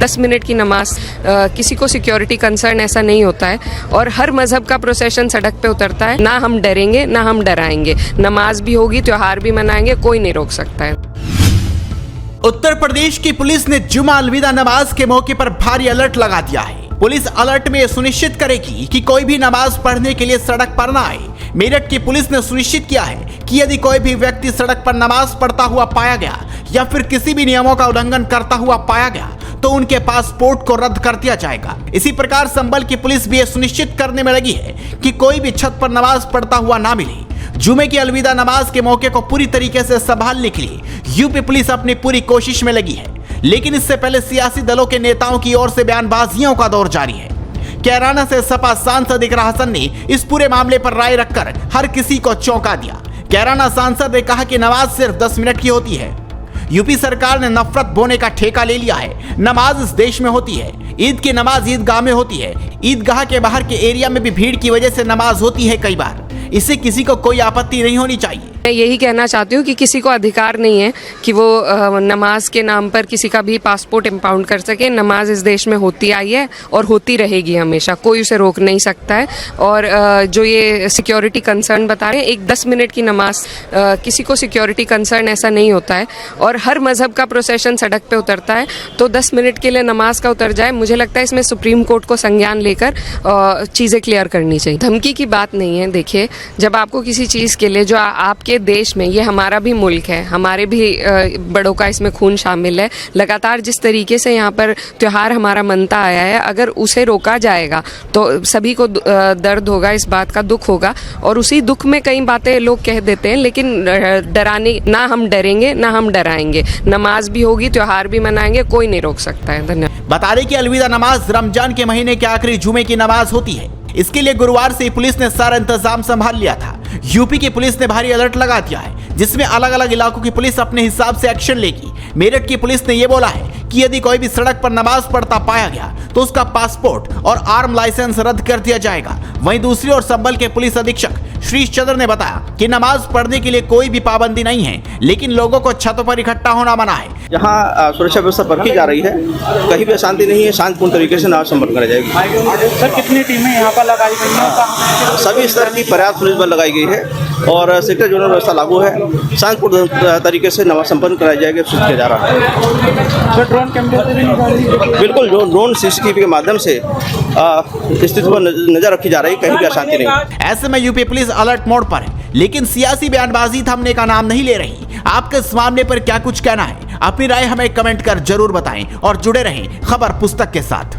10 minute की नमाज किसी को सिक्योरिटी कंसर्न ऐसा नहीं होता है और हर मजहब का प्रोसेशन सड़क पे उतरता है। ना हम डरेंगे ना हम डराएंगे, नमाज भी होगी, त्योहार भी मनाएंगे, कोई नहीं रोक सकता है। उत्तर प्रदेश की पुलिस ने जुमा अलविदा नमाज के मौके पर भारी अलर्ट लगा दिया है। पुलिस अलर्ट में सुनिश्चित करेगी कि कोई भी नमाज पढ़ने के लिए सड़क पर न आए। मेरठ की पुलिस ने सुनिश्चित किया है कि यदि कोई भी व्यक्ति सड़क पर नमाज पढ़ता हुआ पाया गया या फिर किसी भी नियमों का उल्लंघन करता हुआ पाया गया तो उनके पासपोर्ट को रद्द कर दिया जाएगा। इसी प्रकार संभल की पुलिस भी यह सुनिश्चित करने में लगी है कि कोई भी छत पर नमाज पढ़ता हुआ ना मिले। जुमे की अलविदा नमाज के मौके को पूरी तरीके से संभालने के लिए यूपी पुलिस अपनी पूरी कोशिश में लगी है, लेकिन इससे पहले सियासी दलों के नेताओं की ओर से बयानबाजियों का दौर जारी है। कैराना से सपा सांसद इकरा हसन ने इस पूरे मामले पर राय रखकर हर किसी को चौंका दिया। कैराना सांसद ने कहा कि नमाज सिर्फ 10 मिनट की होती है। यूपी सरकार ने नफरत बोने का ठेका ले लिया है। नमाज इस देश में होती है, ईद की नमाज ईदगाह में होती है। ईदगाह के बाहर के एरिया में भी भीड़ की वजह से नमाज होती है कई बार। इससे किसी को कोई आपत्ति नहीं होनी चाहिए। मैं यही कहना चाहती हूँ कि किसी को अधिकार नहीं है कि वो नमाज के नाम पर किसी का भी पासपोर्ट इम्पाउंड कर सके। नमाज इस देश में होती आई है और होती रहेगी हमेशा, कोई उसे रोक नहीं सकता है। और जो ये सिक्योरिटी कंसर्न बता रहे हैं, एक 10 मिनट की नमाज किसी को सिक्योरिटी कंसर्न ऐसा नहीं होता है और हर मजहब का प्रोसेशन सड़क पे उतरता है, तो 10 मिनट के लिए नमाज का उतर जाए। मुझे लगता है इसमें सुप्रीम कोर्ट को संज्ञान लेकर चीज़ें क्लियर करनी चाहिए। धमकी की बात नहीं है। देखिए, जब आपको किसी चीज़ के लिए जो आपके देश में, ये हमारा भी मुल्क है, हमारे भी बड़ों का इसमें खून शामिल है, लगातार जिस तरीके से यहाँ पर त्योहार हमारा मनता आया है, अगर उसे रोका जाएगा तो सभी को दर्द होगा, इस बात का दुख होगा और उसी दुख में कई बातें लोग कह देते हैं। लेकिन डराने, ना हम डरेंगे ना हम डराएंगे, नमाज भी होगी, त्योहार भी मनाएंगे, कोई नहीं रोक सकता है। धन्यवाद। बता दें कि अलविदा नमाज रमजान के महीने के आखिरी जुमे की नमाज होती है। इसके लिए गुरुवार से पुलिस ने सारा इंतजाम संभाल लिया था। यूपी की पुलिस ने भारी अलर्ट लगा दिया है, जिसमें अलग अलग इलाकों की पुलिस अपने हिसाब से एक्शन लेगी। मेरठ की पुलिस ने यह बोला है कि यदि कोई भी सड़क पर नमाज पढ़ता पाया गया तो उसका पासपोर्ट और आर्म लाइसेंस रद्द कर दिया जाएगा। वहीं दूसरी ओर संभल के पुलिस अधीक्षक श्रीश चंद्र ने बताया कि नमाज पढ़ने के लिए कोई भी पाबंदी नहीं है, लेकिन लोगों को छतों पर इकट्ठा होना मना है। यहाँ सुरक्षा व्यवस्था परखी जा रही है, कहीं भी अशांति नहीं है, शांतिपूर्ण तरीके से नमाज संपन्न कराई जाएगी। सर, कितनी टीमें यहाँ पर लगाई गई हैं? सभी स्तर की पर्याप्त पुलिस बल लगाई गई है और सेक्टर जोनल व्यवस्था लागू है। शांतिपूर्ण तरीके से नमाज संपन्न कराई जाएगी, सूचित किया जा रहा है। सर, ड्रोन कैमरे से भी निकाली? बिल्कुल, ड्रोन सीसीटीवी के माध्यम से स्थिति पर नजर रखी जा रही है, कहीं भी अशांति नहीं। ऐसे में यूपी पुलिस अलर्ट मोड पर है, लेकिन सियासी बयानबाजी थमने का नाम नहीं ले रही। आपके इस मामले पर क्या कुछ कहना है? अपनी राय हमें कमेंट कर जरूर बताएं और जुड़े रहें खबर पुस्तक के साथ।